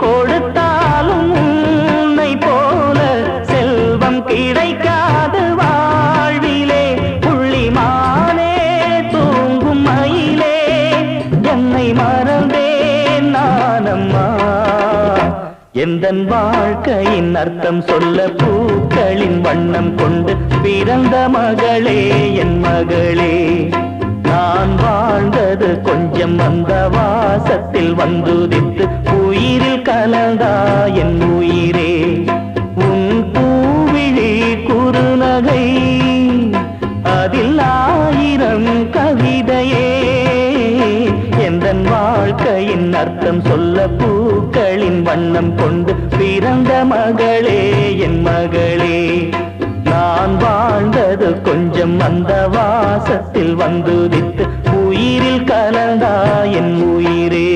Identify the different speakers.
Speaker 1: கொடுத்தாலும் உன்னை போல செல்வம் கிடைக்காது வாழ்விலே. புள்ளிமானே தூங்கும் மயிலே என்னை மறந்தேன் நானம்மா. எந்தன் வாழ்க்கையின் அர்த்தம் சொல்ல பூக்களின் வண்ணம் கொண்டு பிறந்த மகளே என் மகளே. நான் வாழ்ந்தது கொஞ்சம் அந்த வாசத்தில் வந்துதித்து உயிரில் கலந்தா என் உயிரே. உன் பூவிழி குறுநகை அதில் 1000 கவிதையே. எந்தன் வாழ்க்கையின் அர்த்தம் சொல்ல பூக்களின் வண்ணம் கொண்டு பிறந்த மகளே என் மகளே. நான் வாழ்ந்தது கொஞ்சம் அந்த வாசத்தில் வந்துதித்து உயிரில் கலந்தா என் உயிரே.